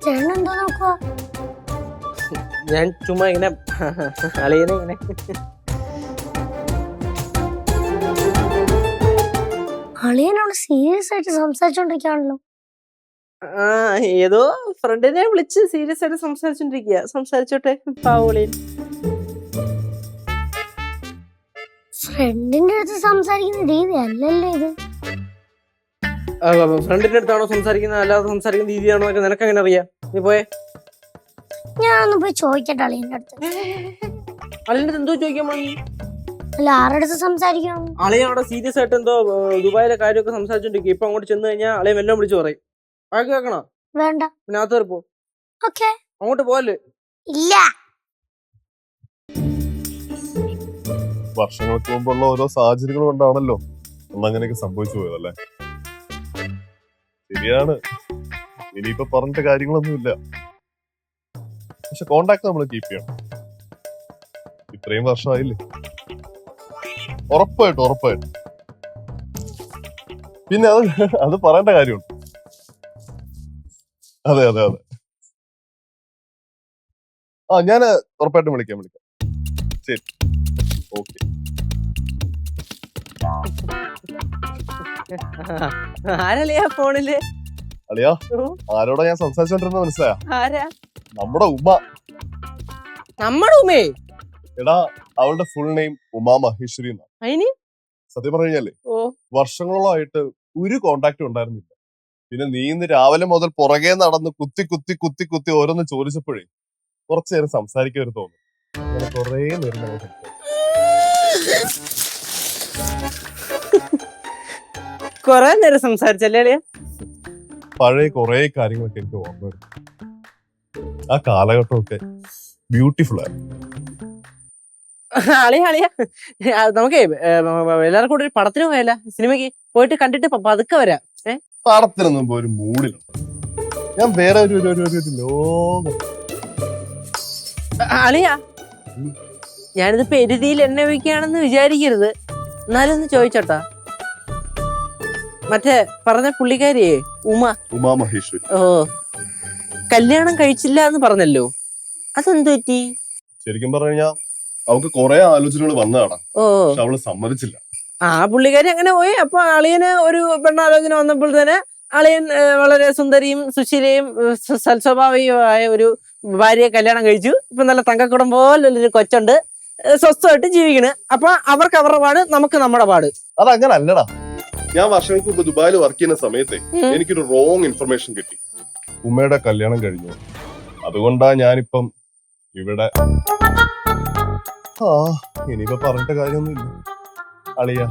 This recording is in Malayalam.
ചേട്ടനെന്താ നോക്കുക? ഞാൻ ചുമ്മാ ഇങ്ങനെ അളിയനെ ഇങ്ങനെ അളിയനോട് സീരിയസ് ആയിട്ട് സംസാരിച്ചോണ്ടിരിക്കാണല്ലോ. ഏതോ ഫ്രണ്ടിനെ വിളിച്ച് സീരിയസ് ആയിട്ട് സംസാരിച്ചോണ്ടിരിക്കുക. സംസാരിച്ചോട്ടെ പാവളിയൻ. ഫ്രണ്ടിന്റെ അടുത്ത് സംസാരിക്കുന്ന രീതി അല്ലല്ലോ ഇത്. ഫ്രണ്ടിന്റെ അടുത്താണോ സംസാരിക്കുന്നത് അല്ലാതെ സംസാരിക്കുന്ന രീതിയാണോ എന്നൊക്കെ നിനക്ക് അങ്ങനെ അറിയാം? നീ പോയെ. ഞാനൊന്ന് പോയി ചോദിക്കട്ടെ അളിയന്റെ അടുത്ത്. അളിയന്റെ അടുത്ത് എന്തോ ചോദിക്കാൻ മതി? അല്ല, ആരുടെ അടുത്ത് സംസാരിക്കണം? അളിയൻ അവിടെ സീരിയസ് ആയിട്ട് എന്തോ ദുബായിലെ കാര്യമൊക്കെ സംസാരിച്ചോണ്ടിരിക്കും. ഇപ്പൊ അങ്ങോട്ട് ചെന്ന് കഴിഞ്ഞാൽ അളിയൻ എല്ലാം വിളിച്ചു പറയും. ബാക്കി കേൾക്കണോ? വേണ്ട. പിന്നെ അകത്ത് കയറി പോ. ഓക്കേ. അങ്ങോട്ട് പോവല്ലേ? ഇല്ല. വർഷങ്ങൾക്ക് മുമ്പുള്ള ഓരോ സാഹചര്യങ്ങൾ കൊണ്ടാണല്ലോ അങ്ങനെയൊക്കെ സംഭവിച്ചു പോയതല്ലേ. ശരിയാണ്, ഇനിയിപ്പോ പറഞ്ഞിട്ട് കാര്യങ്ങളൊന്നുമില്ല. പക്ഷെ കോണ്ടാക്ട് നമ്മൾ കീപ്പ് ചെയ്യണം. ഇത്രയും വർഷമായില്ലേ, ഉറപ്പായിട്ടും. പിന്നെ അത് പറയേണ്ട കാര്യമുണ്ട്. അതെ. ഞാൻ ഉറപ്പായിട്ടും വിളിക്കാം. ശരി, ഓക്കെ. ആരളിയാ ഫോണില്? അളിയാ, ആരോടാ ഞാൻ സംസാരിച്ചോണ്ടിരുന്നത് മനസ്സിലായോ? ആരാ? നമ്മുടെ ഉമ്മ. നമ്മുടെ ഉമ്മേ? എടാ, അവളുടെ ഫുൾ നെയിം ഉമാ മഹേശ്വരി എന്നാണ്. അതിന് സത്യം പറഞ്ഞു കഴിഞ്ഞാലേ വർഷങ്ങളായിട്ട് ഒരു കോണ്ടാക്റ്റും ഉണ്ടായിരുന്നില്ല. പിന്നെ നീ ഇന്ന് രാവിലെ മുതൽ പുറകെ നടന്ന് കുത്തി ഓരോന്ന് ചോദിച്ചപ്പോഴേ കുറച്ചു നേരം സംസാരിക്കരുത് തോന്നുന്നു. അങ്ങനെ കുറേ നേരം കൊറേ നേരം സംസാരിച്ചല്ലേ അളിയ? പഴയ കുറേ കാര്യങ്ങളൊക്കെ എനിക്ക് ഓർമ്മ വരും. ആ കാലഘട്ടമൊക്കെ ബ്യൂട്ടിഫുൾ ആയിരുന്നു. അളിയ നമുക്ക് എല്ലാവർക്കും കൂടെ ഒരു പടത്തിന് പോയല്ല? സിനിമയ്ക്ക് പോയിട്ട് കണ്ടിട്ട് പതുക്കെ വരാം. പടത്തിനൊന്നും ഒരു മൂഡില്ല. ഞാൻ വേറെ ഒരു ലോകം. അളിയ, ഞാനിതിപ്പോ എരുതിയിൽ എണ്ണ ഒഴിക്കുകയാണെന്ന് വിചാരിക്കരുത്. എന്നാലും ഒന്ന് ചോദിച്ചോട്ടാ, മറ്റേ പറഞ്ഞ പുള്ളിക്കാരിയെ ഉമാ മഹേശ്വരി കല്യാണം കഴിച്ചില്ല എന്ന് പറഞ്ഞല്ലോ, അതെന്തു പറ്റി? ശരിക്കും പറഞ്ഞാ അവൾക്ക് കുറെ ആലോചനകൾ വന്നതാണ്. പക്ഷെ അവള് സമ്മതിച്ചില്ല. ആ പുള്ളിക്കാരി അങ്ങനെ പോയി. അപ്പൊ അളിയന് ഒരു പെണ്ണാലോചന വന്നപ്പോൾ തന്നെ അളിയൻ വളരെ സുന്ദരിയും സുശീലയും സൽസ്വഭാവിയുമായ ഒരു ഭാര്യയെ കല്യാണം കഴിച്ചു. ഇപ്പൊ നല്ല തങ്കക്കുടം പോലൊരു കൊച്ചുണ്ട്, സ്വസ്ഥമായിട്ട് ജീവിക്കണ്. അപ്പൊ അവർക്ക് അവരുടെ പാട്, നമുക്ക് നമ്മുടെ പാട്. അതങ്ങനെ അല്ലടാ. ഞാൻ വർഷങ്ങൾക്ക് മുമ്പ് ദുബായിൽ വർക്ക് ചെയ്യുന്ന സമയത്തെ എനിക്കൊരു റോങ് ഇൻഫർമേഷൻ കിട്ടി. ഉമ്മയുടെ കല്യാണം കഴിഞ്ഞു. അതുകൊണ്ടാ ഞാനിപ്പം ഇവിടെ. ഇനിയിപ്പോ പറഞ്ഞിട്ട് കാര്യമൊന്നുമില്ല അളിയ.